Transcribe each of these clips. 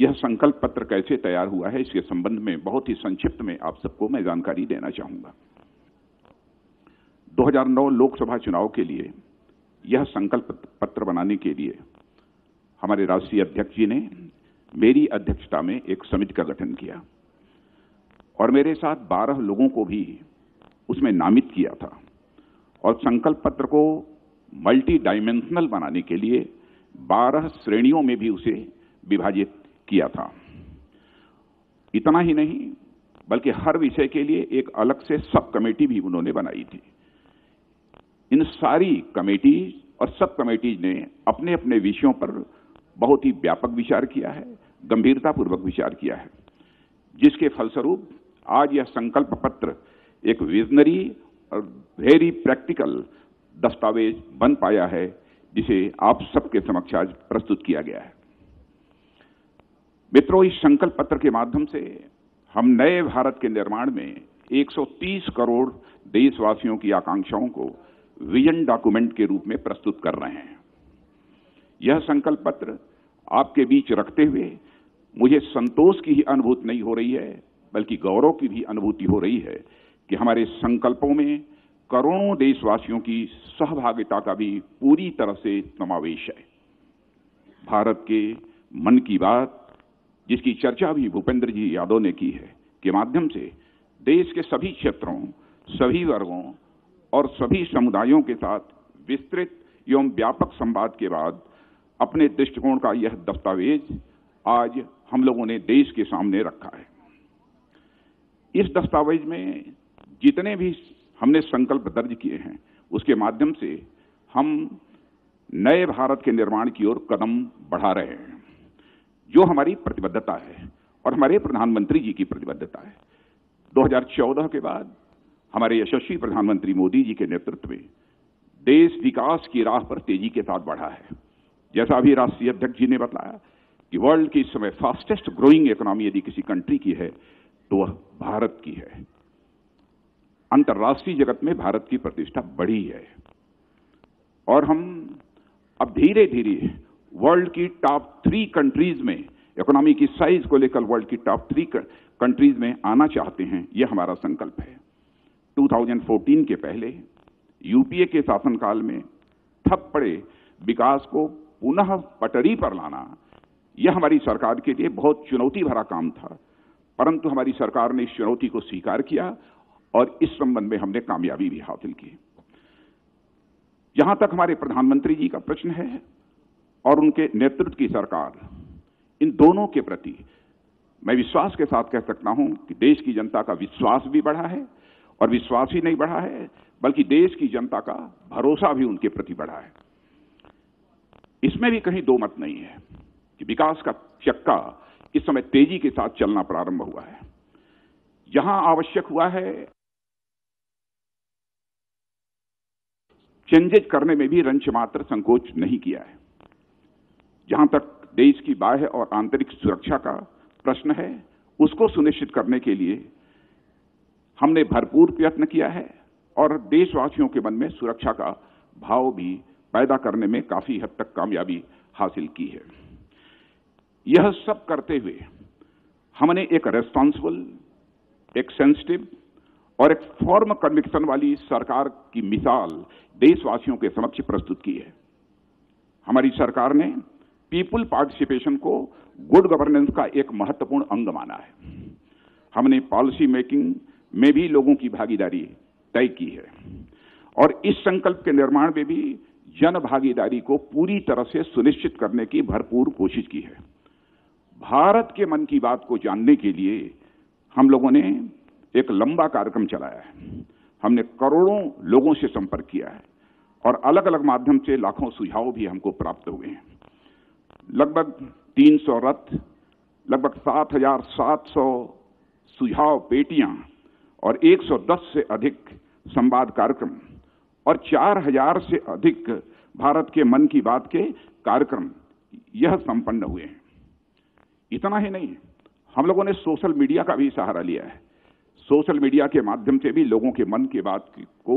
यह संकल्प पत्र कैसे तैयार हुआ है, इसके संबंध में बहुत ही संक्षिप्त में आप सबको मैं जानकारी देना चाहूंगा। 2009 लोकसभा चुनाव के लिए यह संकल्प पत्र बनाने के लिए हमारे राष्ट्रीय अध्यक्ष जी ने मेरी अध्यक्षता में एक समिति का गठन किया और मेरे साथ 12 लोगों को भी उसमें नामित किया था और संकल्प पत्र को मल्टी डायमेंशनल बनाने के लिए 12 श्रेणियों में भी उसे विभाजित किया था। इतना ही नहीं बल्कि हर विषय के लिए एक अलग से सब कमेटी भी उन्होंने बनाई थी। इन सारी कमेटी और सब कमेटीज ने अपने अपने विषयों पर बहुत ही व्यापक विचार किया है, गंभीरतापूर्वक विचार किया है, जिसके फलस्वरूप आज यह संकल्प पत्र एक विजनरी और वेरी प्रैक्टिकल दस्तावेज बन पाया है, जिसे आप सबके समक्ष आज प्रस्तुत किया गया है। मित्रों, इस संकल्प पत्र के माध्यम से हम नए भारत के निर्माण में 130 करोड़ देशवासियों की आकांक्षाओं को विजन डॉक्यूमेंट के रूप में प्रस्तुत कर रहे हैं। यह संकल्प पत्र आपके बीच रखते हुए मुझे संतोष की ही अनुभूति नहीं हो रही है, बल्कि गौरव की भी अनुभूति हो रही है कि हमारे संकल्पों में करोड़ों देशवासियों की सहभागिता का भी पूरी तरह से समावेश है। भारत के मन की बात, जिसकी चर्चा भी भूपेंद्र जी यादव ने की है, के माध्यम से देश के सभी क्षेत्रों, सभी वर्गों और सभी समुदायों के साथ विस्तृत एवं व्यापक संवाद के बाद अपने दृष्टिकोण का यह दस्तावेज आज हम लोगों ने देश के सामने रखा है। इस दस्तावेज में जितने भी हमने संकल्प दर्ज किए हैं, उसके माध्यम से हम नए भारत के निर्माण की ओर कदम बढ़ा रहे हैं, जो हमारी प्रतिबद्धता है और हमारे प्रधानमंत्री जी की प्रतिबद्धता है। 2014 के बाद हमारे यशस्वी प्रधानमंत्री मोदी जी के नेतृत्व में देश विकास की राह पर तेजी के साथ बढ़ा है। जैसा अभी राष्ट्रीय अध्यक्ष जी ने बताया कि वर्ल्ड की इस समय फास्टेस्ट ग्रोइंग इकोनॉमी यदि किसी कंट्री की है तो वह भारत की है। अंतर्राष्ट्रीय जगत में भारत की प्रतिष्ठा बढ़ी है और हम अब धीरे धीरे वर्ल्ड की टॉप 3 कंट्रीज में, इकोनॉमी की साइज को लेकर वर्ल्ड की टॉप 3 कंट्रीज में आना चाहते हैं। यह हमारा संकल्प है। 2014 के पहले यूपीए के शासनकाल में ठप पड़े विकास को पुनः पटरी पर लाना, यह हमारी सरकार के लिए बहुत चुनौती भरा काम था, परंतु हमारी सरकार ने इस चुनौती को स्वीकार किया और इस संबंध में हमने कामयाबी भी हासिल की। जहां तक हमारे प्रधानमंत्री जी का प्रश्न है और उनके नेतृत्व की सरकार, इन दोनों के प्रति मैं विश्वास के साथ कह सकता हूं कि देश की जनता का विश्वास भी बढ़ा है और विश्वास ही नहीं बढ़ा है बल्कि देश की जनता का भरोसा भी उनके प्रति बढ़ा है। इसमें भी कहीं दो मत नहीं है कि विकास का चक्का इस समय तेजी के साथ चलना प्रारंभ हुआ है। जहां आवश्यक हुआ है, चेंजेज करने में भी रंच मात्र संकोच नहीं किया है। जहां तक देश की बाह्य और आंतरिक सुरक्षा का प्रश्न है, उसको सुनिश्चित करने के लिए हमने भरपूर प्रयत्न किया है और देशवासियों के मन में सुरक्षा का भाव भी पैदा करने में काफी हद तक कामयाबी हासिल की है। यह सब करते हुए हमने एक रेस्पॉन्सिबल, एक सेंसिटिव और एक फॉर्म कन्विक्शन वाली सरकार की मिसाल देशवासियों के समक्ष प्रस्तुत की है। हमारी सरकार ने पीपुल पार्टिसिपेशन को गुड गवर्नेंस का एक महत्वपूर्ण अंग माना है। हमने पॉलिसी मेकिंग में भी लोगों की भागीदारी तय की है और इस संकल्प के निर्माण में भी जन भागीदारी को पूरी तरह से सुनिश्चित करने की भरपूर कोशिश की है। भारत के मन की बात को जानने के लिए हम लोगों ने एक लंबा कार्यक्रम चलाया है। हमने करोड़ों लोगों से संपर्क किया है और अलग अलग माध्यम से लाखों सुझाव भी हमको प्राप्त हुए हैं। लगभग 300 रथ, लगभग 7,700 सुझाव पेटियां और 110 से अधिक संवाद कार्यक्रम और 4,000 से अधिक भारत के मन की बात के कार्यक्रम यह संपन्न हुए हैं। इतना ही नहीं, हम लोगों ने सोशल मीडिया का भी सहारा लिया है। सोशल मीडिया के माध्यम से भी लोगों के मन की बात को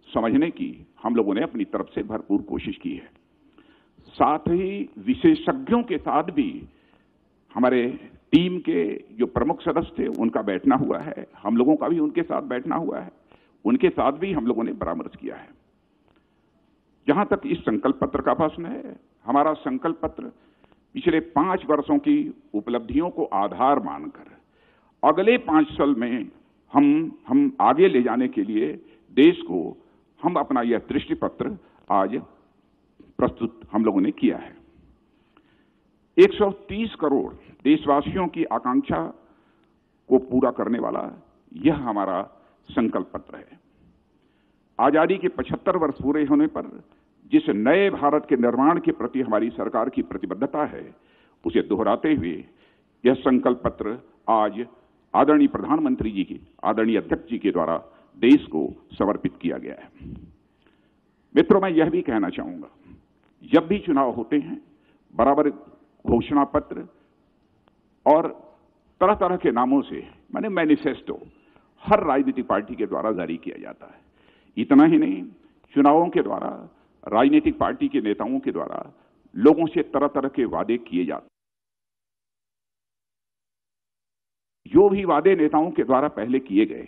समझने की हम लोगों ने अपनी तरफ से भरपूर कोशिश की है। साथ ही विशेषज्ञों के साथ भी हमारे टीम के जो प्रमुख सदस्य थे उनका बैठना हुआ है, हम लोगों का भी उनके साथ बैठना हुआ है, उनके साथ भी हम लोगों ने परामर्श किया है। जहां तक इस संकल्प पत्र का प्रश्न है, हमारा संकल्प पत्र पिछले 5 वर्षों की उपलब्धियों को आधार मानकर अगले 5 साल में हम आगे ले जाने के लिए देश को हम अपना यह दृष्टि पत्र आज प्रस्तुत हम लोगों ने किया है। 130 करोड़ देशवासियों की आकांक्षा को पूरा करने वाला यह हमारा संकल्प पत्र है। आजादी के 75 वर्ष पूरे होने पर जिस नए भारत के निर्माण के प्रति हमारी सरकार की प्रतिबद्धता है, उसे दोहराते हुए यह संकल्प पत्र आज आदरणीय प्रधानमंत्री जी की, आदरणीय अध्यक्ष जी के द्वारा देश को समर्पित किया गया है। मित्रों, मैं यह भी कहना चाहूंगा, जब भी चुनाव होते हैं बराबर घोषणा पत्र और तरह तरह के नामों से माने मैनिफेस्टो हर राजनीतिक पार्टी के द्वारा जारी किया जाता है। इतना ही नहीं, चुनावों के द्वारा राजनीतिक पार्टी के नेताओं के द्वारा लोगों से तरह तरह के वादे किए जाते। जो भी वादे नेताओं के द्वारा पहले किए गए,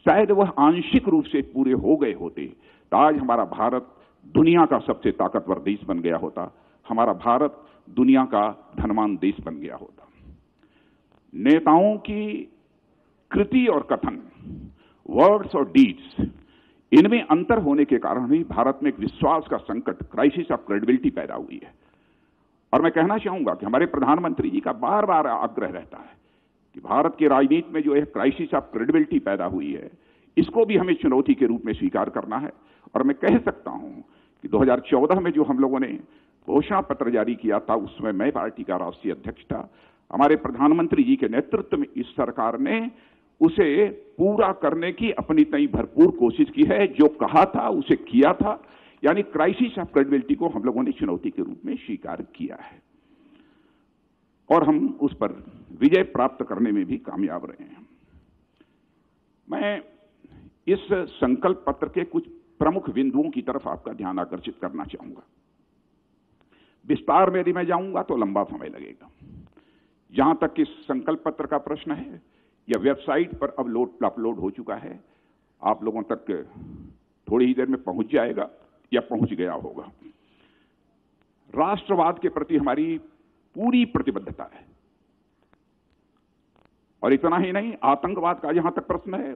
शायद वह आंशिक रूप से पूरे हो गए होते तो आज हमारा भारत दुनिया का सबसे ताकतवर देश बन गया होता, हमारा भारत दुनिया का धनवान देश बन गया होता। नेताओं की कृति और कथन, वर्ड्स और डीड्स, इनमें अंतर होने के कारण ही भारत में एक विश्वास का संकट, क्राइसिस ऑफ क्रेडिबिलिटी पैदा हुई है। और मैं कहना चाहूंगा कि हमारे प्रधानमंत्री जी का बार बार आग्रह रहता है कि भारत की राजनीति में जो एक क्राइसिस ऑफ क्रेडिबिलिटी पैदा हुई है, इसको भी हमें चुनौती के रूप में स्वीकार करना है। और मैं कह सकता हूं कि 2014 में जो हम लोगों ने घोषणा पत्र जारी किया था, उसमें मैं पार्टी का राष्ट्रीय अध्यक्ष था। हमारे प्रधानमंत्री जी के नेतृत्व में इस सरकार ने उसे पूरा करने की अपनी तय भरपूर कोशिश की है। जो कहा था उसे किया था, यानी क्राइसिस ऑफ क्रेडिबिलिटी को हम लोगों ने चुनौती के रूप में स्वीकार किया है और हम उस पर विजय प्राप्त करने में भी कामयाब रहे हैं। मैं इस संकल्प पत्र के कुछ प्रमुख बिंदुओं की तरफ आपका ध्यान आकर्षित करना चाहूंगा। विस्तार में यदि मैं जाऊंगा तो लंबा समय लगेगा। जहां तक कि संकल्प पत्र का प्रश्न है, यह वेबसाइट पर अपलोड हो चुका है, आप लोगों तक थोड़ी ही देर में पहुंच जाएगा या पहुंच गया होगा। राष्ट्रवाद के प्रति हमारी पूरी प्रतिबद्धता है और इतना ही नहीं, आतंकवाद का जहां तक प्रश्न है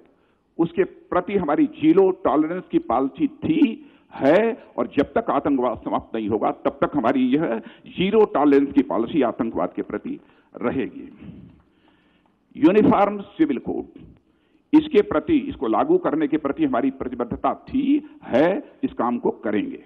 उसके प्रति हमारी जीरो टॉलरेंस की पॉलिसी थी, है, और जब तक आतंकवाद समाप्त नहीं होगा तब तक हमारी यह जीरो टॉलरेंस की पॉलिसी आतंकवाद के प्रति रहेगी। यूनिफॉर्म सिविल कोड, इसके प्रति, इसको लागू करने के प्रति हमारी प्रतिबद्धता थी, है, इस काम को करेंगे।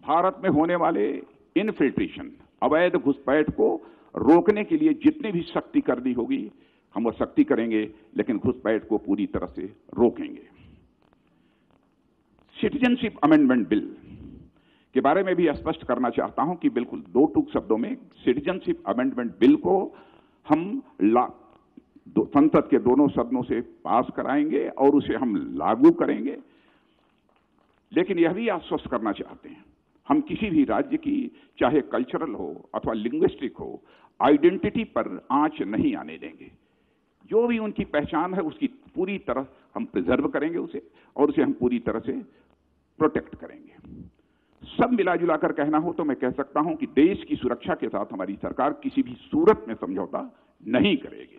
भारत में होने वाले इनफिल्ट्रेशन, अवैध घुसपैठ को रोकने के लिए जितनी भी सख्ती करनी होगी हम वो सख्ती करेंगे, लेकिन घुसपैठ को पूरी तरह से रोकेंगे। सिटीजनशिप अमेंडमेंट बिल के बारे में भी स्पष्ट करना चाहता हूं कि बिल्कुल 2 टूक शब्दों में, सिटीजनशिप अमेंडमेंट बिल को हम संसद के दोनों सदनों से पास कराएंगे और उसे हम लागू करेंगे। लेकिन यह भी आश्वस्त करना चाहते हैं, हम किसी भी राज्य की, चाहे कल्चरल हो अथवा लिंग्विस्टिक हो, आइडेंटिटी पर आंच नहीं आने देंगे। जो भी उनकी पहचान है उसकी पूरी तरह हम प्रिजर्व करेंगे उसे, और उसे हम पूरी तरह से प्रोटेक्ट करेंगे। सब मिला जुला कर कहना हो तो मैं कह सकता हूं कि देश की सुरक्षा के साथ हमारी सरकार किसी भी सूरत में समझौता नहीं करेगी।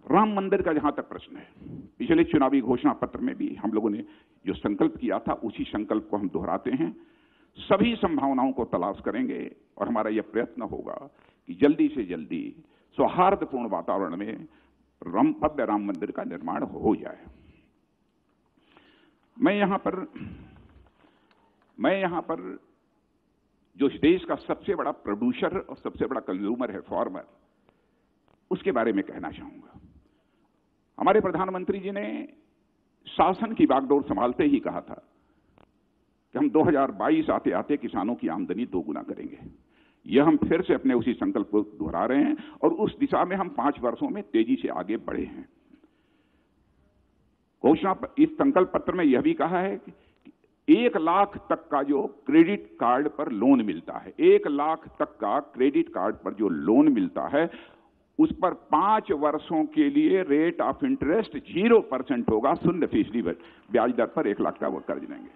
राम मंदिर का जहां तक प्रश्न है, पिछले चुनावी घोषणा पत्र में भी हम लोगों ने जो संकल्प किया था उसी संकल्प को हम दोहराते हैं। सभी संभावनाओं को तलाश करेंगे और हमारा यह प्रयत्न होगा कि जल्दी से जल्दी सौहार्दपूर्ण वातावरण में भव्य राम मंदिर का निर्माण हो जाए। मैं यहां पर जो इस देश का सबसे बड़ा प्रोड्यूसर और सबसे बड़ा कंज्यूमर है, फार्मर, उसके बारे में कहना चाहूंगा। हमारे प्रधानमंत्री जी ने शासन की बागडोर संभालते ही कहा था कि हम 2022 आते आते किसानों की आमदनी 2 गुना करेंगे। यह हम फिर से अपने उसी संकल्प को दोहरा रहे हैं और उस दिशा में हम 5 वर्षों में तेजी से आगे बढ़े हैं। घोषणा इस संकल्प पत्र में यह भी कहा है कि 1 लाख तक का जो क्रेडिट कार्ड पर लोन मिलता है, 1 लाख तक का क्रेडिट कार्ड पर जो लोन मिलता है, उस पर 5 वर्षों के लिए रेट ऑफ इंटरेस्ट 0% होगा। 0% ब्याज दर पर 1 लाख का वो कर्ज लेंगे।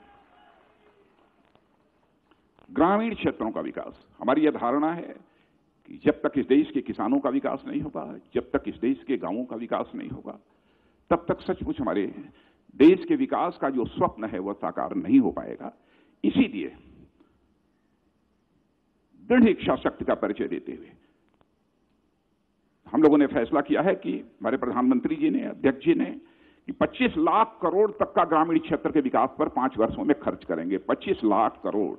ग्रामीण क्षेत्रों का विकास, हमारी यह धारणा है कि जब तक इस देश के किसानों का विकास नहीं होगा, जब तक इस देश के गांवों का विकास नहीं होगा, तब तक सचमुच हमारे देश के विकास का जो स्वप्न है वह साकार नहीं हो पाएगा। इसीलिए दृढ़ इच्छा शक्ति का परिचय देते हुए हम लोगों ने फैसला किया है कि हमारे प्रधानमंत्री जी ने, अध्यक्ष जी ने, कि 25 लाख करोड़ तक का ग्रामीण क्षेत्र के विकास पर 5 वर्षों में खर्च करेंगे। 25 लाख करोड़।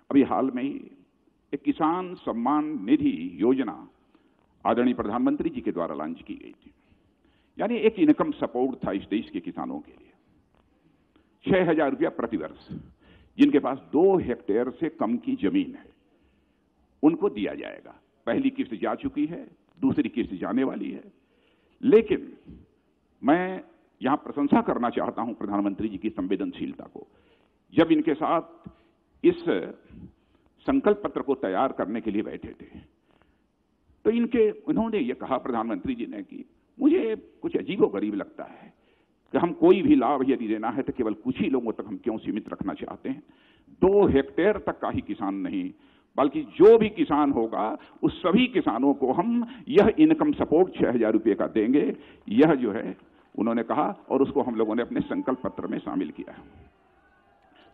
अभी हाल में ही एक किसान सम्मान निधि योजना आदरणीय प्रधानमंत्री जी के द्वारा लॉन्च की गई थी। यानी एक इनकम सपोर्ट था इस देश के किसानों के लिए। 6,000 रुपया प्रति वर्ष जिनके पास 2 हेक्टेयर से कम की जमीन है उनको दिया जाएगा। पहली किस्त जा चुकी है, दूसरी किस्त जाने वाली है। लेकिन मैं यहां प्रशंसा करना चाहता हूं प्रधानमंत्री जी की संवेदनशीलता को। जब इनके साथ इस संकल्प पत्र को तैयार करने के लिए बैठे थे तो उन्होंने ये कहा, प्रधानमंत्री जी ने, कि मुझे कुछ अजीबोगरीब लगता है कि हम कोई भी लाभ यदि देना है तो केवल कुछ ही लोगों तक हम क्यों सीमित रखना चाहते हैं। 2 हेक्टेयर तक का ही किसान नहीं, बल्कि जो भी किसान होगा उस सभी किसानों को हम यह इनकम सपोर्ट 6,000 रुपये का देंगे। यह जो है उन्होंने कहा और उसको हम लोगों ने अपने संकल्प पत्र में शामिल किया।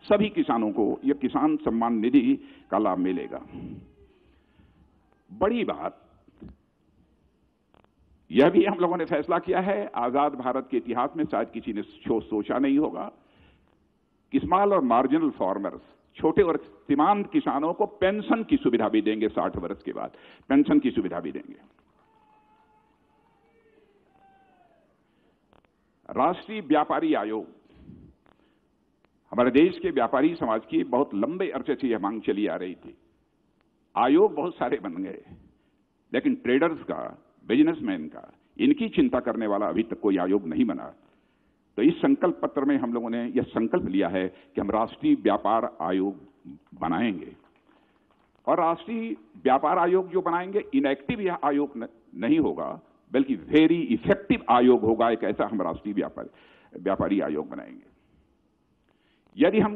सभी किसानों को यह किसान सम्मान निधि का लाभ मिलेगा। बड़ी बात यह भी हम लोगों ने फैसला किया है, आजाद भारत के इतिहास में शायद किसी ने सोचा नहीं होगा कि स्मॉल और मार्जिनल फार्मर्स, छोटे और सीमांत किसानों को पेंशन की सुविधा भी देंगे। 60 वर्ष के बाद पेंशन की सुविधा भी देंगे। राष्ट्रीय व्यापारी आयोग, हमारे देश के व्यापारी समाज की बहुत लंबे अरसे से यह मांग चली आ रही थी। आयोग बहुत सारे बन गए, लेकिन ट्रेडर्स का, बिजनेसमैन का, इनकी चिंता करने वाला अभी तक कोई आयोग नहीं बना। तो इस संकल्प पत्र में हम लोगों ने यह संकल्प लिया है कि हम राष्ट्रीय व्यापार आयोग बनाएंगे। और राष्ट्रीय व्यापार आयोग जो बनाएंगे, इनएक्टिव यह आयोग नहीं होगा, बल्कि वेरी इफेक्टिव आयोग होगा। एक ऐसा हम राष्ट्रीय व्यापारी आयोग बनाएंगे। यदि हम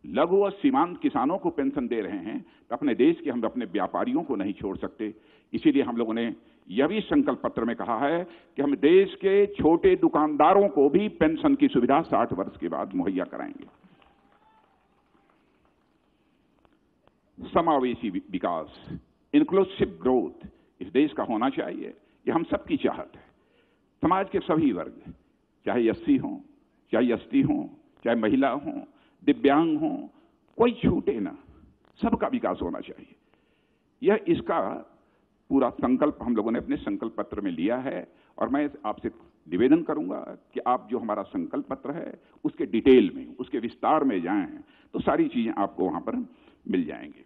लघु और सीमांत किसानों को पेंशन दे रहे हैं तो अपने देश के हम अपने व्यापारियों को नहीं छोड़ सकते। इसीलिए हम लोगों ने यह भी संकल्प पत्र में कहा है कि हम देश के छोटे दुकानदारों को भी पेंशन की सुविधा 60 वर्ष के बाद मुहैया कराएंगे। समावेशी विकास, इंक्लूसिव ग्रोथ इस देश का होना चाहिए, यह हम सबकी चाहत है। समाज के सभी वर्ग, चाहे एससी हो, चाहे एसटी हो, चाहे महिला हो, दिव्यांग हो, कोई छूटे ना, सबका विकास होना चाहिए। यह इसका पूरा संकल्प हम लोगों ने अपने संकल्प पत्र में लिया है। और मैं आपसे निवेदन करूंगा कि आप जो हमारा संकल्प पत्र है उसके डिटेल में, उसके विस्तार में जाएं तो सारी चीजें आपको वहां पर मिल जाएंगी।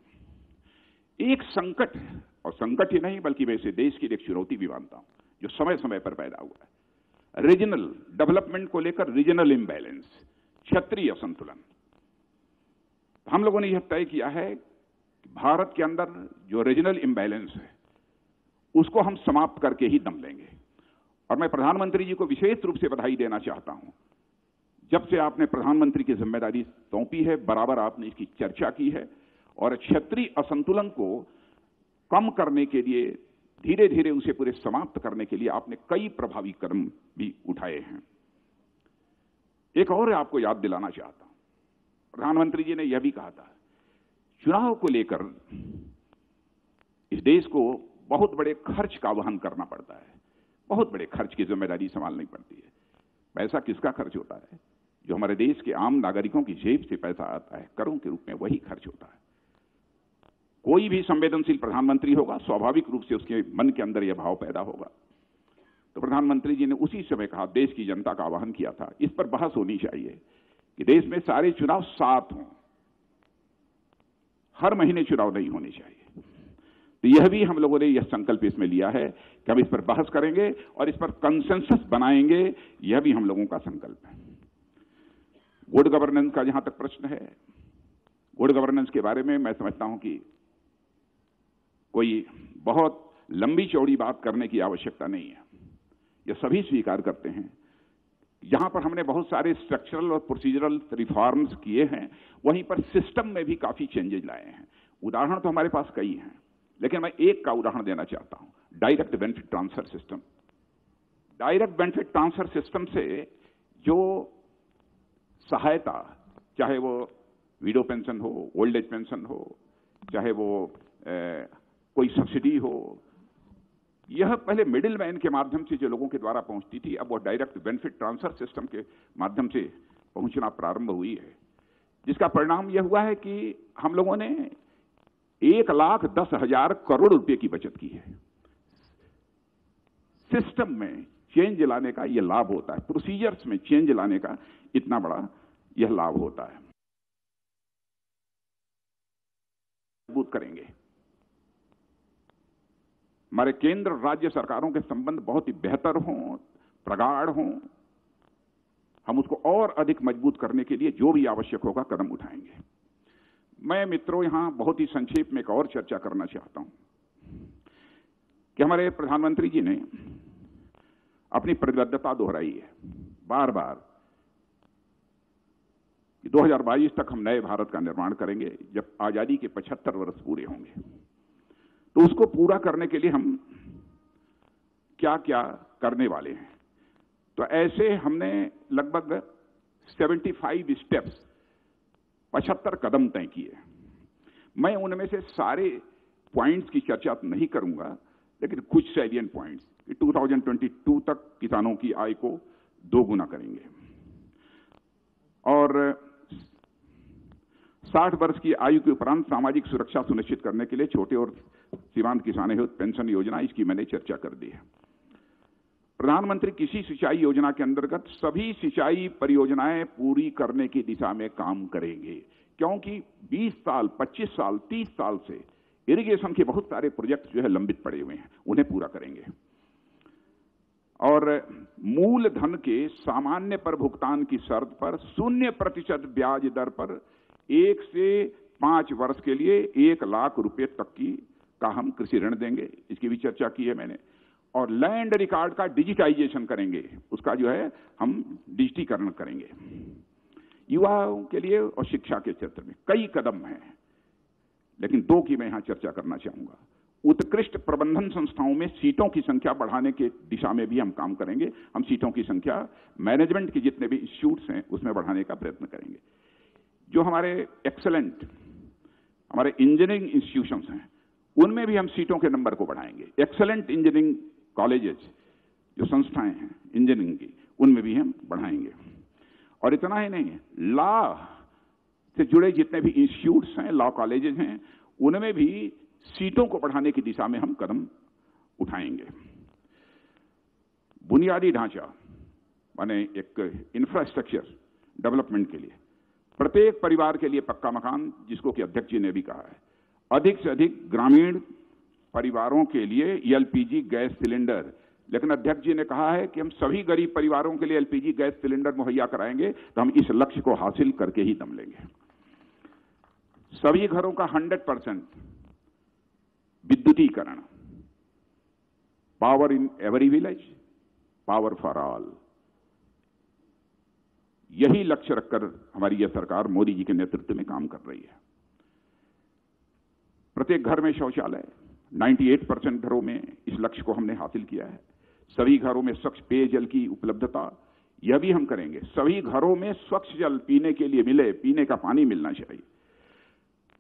एक संकट, और संकट ही नहीं बल्कि वैसे देश की एक चुनौती भी मानता हूं जो समय समय पर पैदा हुआ है, रीजनल डेवलपमेंट को लेकर रीजनल इम्बैलेंस, क्षेत्रीय असंतुलन। हम लोगों ने यह तय किया है कि भारत के अंदर जो रीजनल इम्बैलेंस है उसको हम समाप्त करके ही दम लेंगे। और मैं प्रधानमंत्री जी को विशेष रूप से बधाई देना चाहता हूं। जब से आपने प्रधानमंत्री की जिम्मेदारी सौंपी है, बराबर आपने इसकी चर्चा की है और क्षेत्रीय असंतुलन को कम करने के लिए, धीरे धीरे उसे पूरे समाप्त करने के लिए आपने कई प्रभावी कदम भी उठाए हैं। एक और आपको याद दिलाना चाहता हूं, प्रधानमंत्री जी ने यह भी कहा था, चुनाव को लेकर इस देश को बहुत बड़े खर्च का वहन करना पड़ता है, बहुत बड़े खर्च की जिम्मेदारी संभालनी पड़ती है। पैसा किसका खर्च होता है? जो हमारे देश के आम नागरिकों की जेब से पैसा आता है, करों के रूप में, वही खर्च होता है। कोई भी संवेदनशील प्रधानमंत्री होगा, स्वाभाविक रूप से उसके मन के अंदर यह भाव पैदा होगा। तो प्रधानमंत्री जी ने उसी समय कहा, देश की जनता का आह्वान किया था, इस पर बहस होनी चाहिए कि देश में सारे चुनाव साथ हों, हर महीने चुनाव नहीं होने चाहिए। तो यह भी हम लोगों ने यह संकल्प इसमें लिया है कि हम इस पर बहस करेंगे और इस पर कंसेंसस बनाएंगे। यह भी हम लोगों का संकल्प है। गुड गवर्नेंस का जहां तक प्रश्न है, गुड गवर्नेंस के बारे में मैं समझता हूं कि कोई बहुत लंबी चौड़ी बात करने की आवश्यकता नहीं है। यह सभी स्वीकार करते हैं। यहां पर हमने बहुत सारे स्ट्रक्चरल और प्रोसीजरल रिफॉर्म्स किए हैं, वहीं पर सिस्टम में भी काफी चेंजेस लाए हैं। उदाहरण तो हमारे पास कई हैं, लेकिन मैं एक का उदाहरण देना चाहता हूं, direct benefit transfer system. Direct benefit transfer system से जो सहायता, चाहे वो विडो पेंशन हो, ओल्ड एज पेंशन हो, चाहे वो कोई सब्सिडी हो, यह पहले मिडिल मैन के माध्यम से जो लोगों के द्वारा पहुंचती थी, अब वो डायरेक्ट बेनिफिट ट्रांसफर सिस्टम के माध्यम से पहुंचना प्रारंभ हुई है, जिसका परिणाम यह हुआ है कि हम लोगों ने 1,10,000 करोड़ रुपए की बचत की है। सिस्टम में चेंज लाने का यह लाभ होता है, प्रोसीजर्स में चेंज लाने का इतना बड़ा यह लाभ होता है। मजबूत करेंगे। हमारे केंद्र राज्य सरकारों के संबंध बहुत ही बेहतर हों, प्रगाढ़ हों। हम उसको और अधिक मजबूत करने के लिए जो भी आवश्यक होगा कदम उठाएंगे। मैं मित्रों यहां बहुत ही संक्षेप में एक और चर्चा करना चाहता हूं कि हमारे प्रधानमंत्री जी ने अपनी प्रतिबद्धता दोहराई है बार बार कि 2022 तक हम नए भारत का निर्माण करेंगे, जब आजादी के 75 वर्ष पूरे होंगे। तो उसको पूरा करने के लिए हम क्या क्या करने वाले हैं। तो ऐसे हमने लगभग 75 स्टेप्स, 75 कदम तय किए। मैं उनमें से सारे पॉइंट्स की चर्चा नहीं करूंगा, लेकिन कुछ सैलिएंट पॉइंट्स कि 2022 तक किसानों की आय को 2 गुना करेंगे और 60 वर्ष की आयु के उपरांत सामाजिक सुरक्षा सुनिश्चित करने के लिए छोटे और सीमांत किसानों हेतु पेंशन योजना, इसकी मैंने चर्चा कर दी है। प्रधानमंत्री कृषि सिंचाई योजना के अंतर्गत सभी सिंचाई परियोजनाएं पूरी करने की दिशा में काम करेंगे, क्योंकि 20 साल, 25 साल, 30 साल से इरिगेशन के बहुत सारे प्रोजेक्ट जो है लंबित पड़े हुए हैं, उन्हें पूरा करेंगे। और मूलधन के सामान्य पर भुगतान की शर्त पर 0% ब्याज दर पर 1 से 5 वर्ष के लिए 1 लाख रुपए तक का हम कृषि ऋण देंगे, इसकी भी चर्चा की है मैंने। और लैंड रिकॉर्ड का डिजिटाइजेशन करेंगे, उसका जो है हम डिजिटीकरण करेंगे। युवाओं के लिए और शिक्षा के क्षेत्र में कई कदम हैं, लेकिन 2 की मैं यहां चर्चा करना चाहूंगा। उत्कृष्ट प्रबंधन संस्थाओं में सीटों की संख्या बढ़ाने के दिशा में भी हम काम करेंगे। हम सीटों की संख्या मैनेजमेंट के जितने भी इंस्टीट्यूट्स हैं उसमें बढ़ाने का प्रयत्न करेंगे। जो हमारे एक्सेलेंट, हमारे इंजीनियरिंग इंस्टीट्यूशंस हैं, उनमें भी हम सीटों के नंबर को बढ़ाएंगे। एक्सेलेंट इंजीनियरिंग कॉलेजेस, जो संस्थाएं हैं इंजीनियरिंग की, उनमें भी हम बढ़ाएंगे। और इतना ही नहीं, लॉ से जुड़े जितने भी इंस्टीट्यूट्स हैं, लॉ कॉलेजेस हैं, उनमें भी सीटों को बढ़ाने की दिशा में हम कदम उठाएंगे। बुनियादी ढांचा माने एक इंफ्रास्ट्रक्चर डेवलपमेंट के लिए प्रत्येक परिवार के लिए पक्का मकान, जिसको कि अध्यक्ष जी ने भी कहा है, अधिक से अधिक ग्रामीण परिवारों के लिए एलपीजी गैस सिलेंडर। लेकिन अध्यक्ष जी ने कहा है कि हम सभी गरीब परिवारों के लिए एलपीजी गैस सिलेंडर मुहैया कराएंगे, तो हम इस लक्ष्य को हासिल करके ही दम लेंगे। सभी घरों का 100% विद्युतीकरण, power in every village, power for all, यही लक्ष्य रखकर हमारी यह सरकार मोदी जी के नेतृत्व में काम कर रही है। प्रत्येक घर में शौचालय, 98% घरों में इस लक्ष्य को हमने हासिल किया है। सभी घरों में स्वच्छ पेयजल की उपलब्धता, यह भी हम करेंगे। सभी घरों में स्वच्छ जल पीने के लिए मिले, पीने का पानी मिलना चाहिए।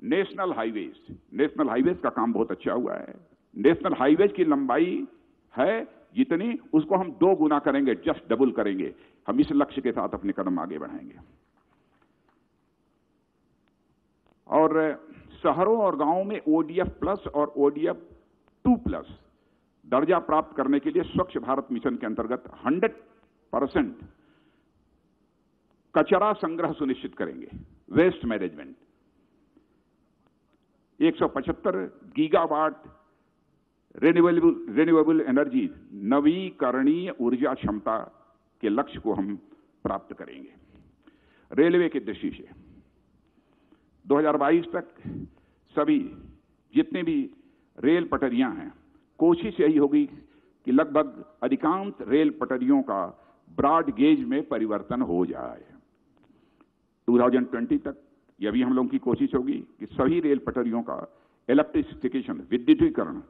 नेशनल हाईवेज का काम बहुत अच्छा हुआ है। नेशनल हाईवेज की लंबाई है जितनी, उसको हम 2 गुना करेंगे, जस्ट डबल करेंगे। हम इस लक्ष्य के साथ अपने कदम आगे बढ़ाएंगे। और शहरों और गांवों में ODF प्लस और ODF 2+ दर्जा प्राप्त करने के लिए स्वच्छ भारत मिशन के अंतर्गत 100% कचरा संग्रह सुनिश्चित करेंगे। Waste management, 175 gigawatt renewable energy, नवीकरणीय ऊर्जा क्षमता के लक्ष्य को हम प्राप्त करेंगे। रेलवे की दृष्टि से 2022 तक सभी जितने भी रेल पटरियां हैं, कोशिश यही होगी कि लगभग अधिकांश रेल पटरियों का ब्रॉड गेज में परिवर्तन हो जाए। 2020 तक यह भी हम लोगों की कोशिश होगी कि सभी रेल पटरियों का इलेक्ट्रिफिकेशन, विद्युतीकरण,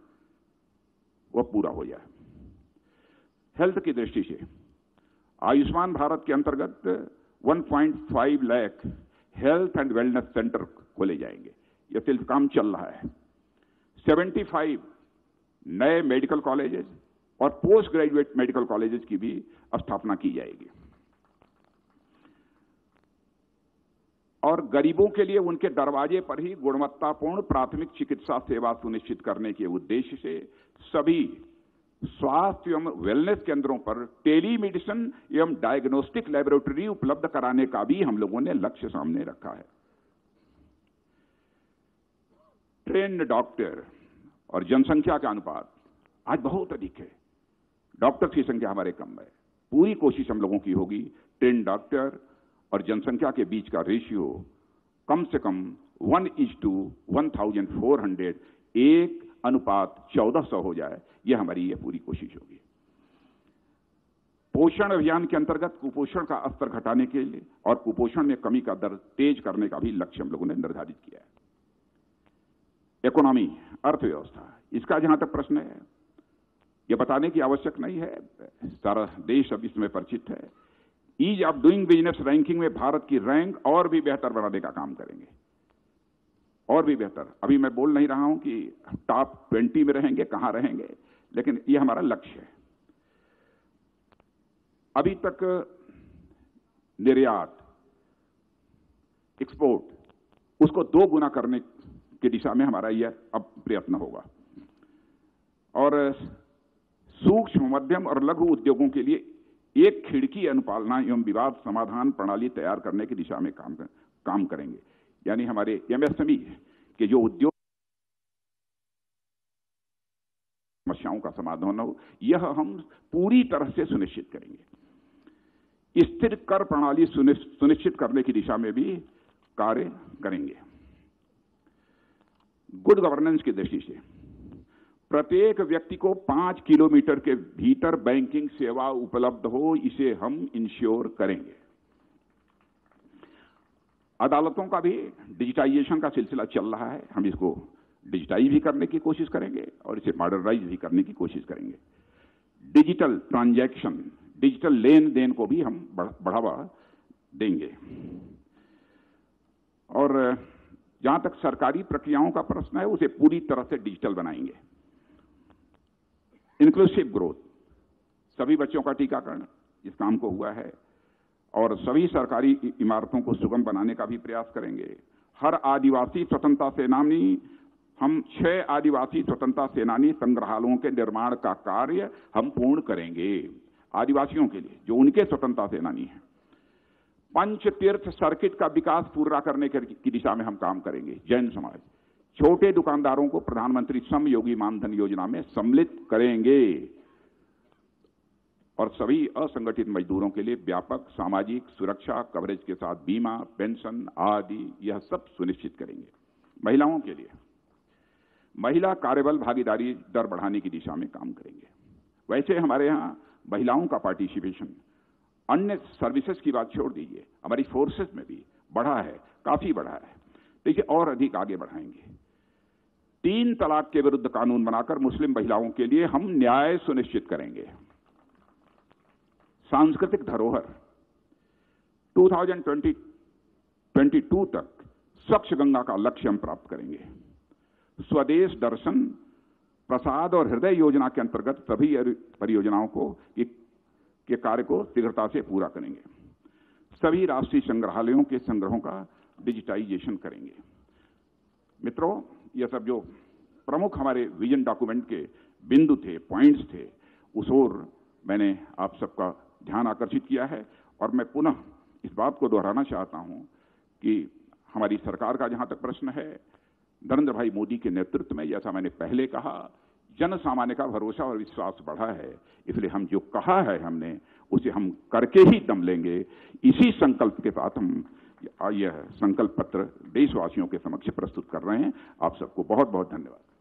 वह पूरा हो जाए। हेल्थ की दृष्टि से आयुष्मान भारत के अंतर्गत 1.5 lakh health and wellness centre खोले जाएंगे। यह सिर्फ काम चल रहा है। 75 नए मेडिकल कॉलेजेस और पोस्ट ग्रेजुएट मेडिकल कॉलेजेस की भी स्थापना की जाएगी। और गरीबों के लिए उनके दरवाजे पर ही गुणवत्तापूर्ण प्राथमिक चिकित्सा सेवा सुनिश्चित करने के उद्देश्य से सभी स्वास्थ्य एवं वेलनेस केंद्रों पर टेलीमेडिसिन एवं डायग्नोस्टिक लेबोरेटरी उपलब्ध कराने का भी हम लोगों ने लक्ष्य सामने रखा है। ट्रेन्ड डॉक्टर और जनसंख्या का अनुपात आज बहुत अधिक है। डॉक्टर की संख्या हमारे कम है। पूरी कोशिश हम लोगों की होगी ट्रेन्ड डॉक्टर और जनसंख्या के बीच का रेशियो कम से कम 1:1400 1:1400 हो जाए। यह हमारी ये पूरी कोशिश होगी। पोषण अभियान के अंतर्गत कुपोषण का स्तर घटाने के लिए और कुपोषण में कमी का दर तेज करने का भी लक्ष्य हम लोगों ने निर्धारित किया है। इकोनॉमी, अर्थव्यवस्था, इसका जहां तक प्रश्न है, यह बताने की आवश्यक नहीं है, सारा देश अब इसमें परिचित है। Ease of doing business ranking में भारत की रैंक और भी बेहतर बनाने का काम करेंगे, और भी बेहतर। अभी मैं बोल नहीं रहा हूं कि टॉप 20 में रहेंगे, कहां रहेंगे, लेकिन यह हमारा लक्ष्य है। अभी तक निर्यात, एक्सपोर्ट, उसको 2 गुना करने की दिशा में हमारा यह अब प्रयत्न होगा। और सूक्ष्म, मध्यम और लघु उद्योगों के लिए एक खिड़की अनुपालना एवं विवाद समाधान प्रणाली तैयार करने की दिशा में काम करेंगे। यानी हमारे एमएसएमई के जो उद्योग समस्याओं का समाधान हो, यह हम पूरी तरह से सुनिश्चित करेंगे। स्थिर कर प्रणाली सुनिश्चित करने की दिशा में भी कार्य करेंगे। गुड गवर्नेंस की दृष्टि से प्रत्येक व्यक्ति को 5 किलोमीटर के भीतर बैंकिंग सेवा उपलब्ध हो, इसे हम इंश्योर करेंगे। अदालतों का भी डिजिटाइजेशन का सिलसिला चल रहा है। हम इसको डिजिटाइज भी करने की कोशिश करेंगे और इसे मॉडर्नाइज भी करने की कोशिश करेंगे। डिजिटल ट्रांजैक्शन, डिजिटल लेन देन को भी हम बढ़ावा देंगे। और जहां तक सरकारी प्रक्रियाओं का प्रश्न है, उसे पूरी तरह से डिजिटल बनाएंगे। इंक्लूसिव ग्रोथ, सभी बच्चों का टीकाकरण इस काम को हुआ है और सभी सरकारी इमारतों को सुगम बनाने का भी प्रयास करेंगे। हर आदिवासी स्वतंत्रता सेनानी, हम 6 आदिवासी स्वतंत्रता सेनानी संग्रहालयों के निर्माण का कार्य हम पूर्ण करेंगे आदिवासियों के लिए, जो उनके स्वतंत्रता सेनानी हैं। पंच तीर्थ सर्किट का विकास पूरा करने की दिशा में हम काम करेंगे। जैन समाज, छोटे दुकानदारों को प्रधानमंत्री श्रम योगी मानधन योजना में सम्मिलित करेंगे और सभी असंगठित मजदूरों के लिए व्यापक सामाजिक सुरक्षा कवरेज के साथ बीमा, पेंशन आदि यह सब सुनिश्चित करेंगे। महिलाओं के लिए महिला कार्यबल भागीदारी दर बढ़ाने की दिशा में काम करेंगे। वैसे हमारे यहाँ महिलाओं का पार्टिसिपेशन, अन्य सर्विसेज की बात छोड़ दीजिए, हमारी फोर्सेस में भी बढ़ा है, काफी बढ़ा है। देखिए और अधिक आगे बढ़ाएंगे। 3 तलाक के विरुद्ध कानून बनाकर मुस्लिम महिलाओं के लिए हम न्याय सुनिश्चित करेंगे। सांस्कृतिक धरोहर 2022 तक स्वच्छ गंगा का लक्ष्य हम प्राप्त करेंगे। स्वदेश दर्शन, प्रसाद और हृदय योजना के अंतर्गत सभी परियोजनाओं को के कार्य को शीघ्रता से पूरा करेंगे। सभी राष्ट्रीय संग्रहालयों के संग्रहों का डिजिटाइजेशन करेंगे। मित्रों, यह सब जो प्रमुख हमारे विजन डॉक्यूमेंट के बिंदु थे, पॉइंट्स थे, उस ओर मैंने आप सबका ध्यान आकर्षित किया है। और मैं पुनः इस बात को दोहराना चाहता हूं कि हमारी सरकार का जहां तक प्रश्न है, नरेंद्र भाई मोदी के नेतृत्व में, जैसा मैंने पहले कहा, जन सामान्य का भरोसा और विश्वास बढ़ा है। इसलिए हम जो कहा है हमने, उसे हम करके ही दम लेंगे। इसी संकल्प के साथ हम यह संकल्प पत्र देशवासियों के समक्ष प्रस्तुत कर रहे हैं। आप सबको बहुत बहुत धन्यवाद।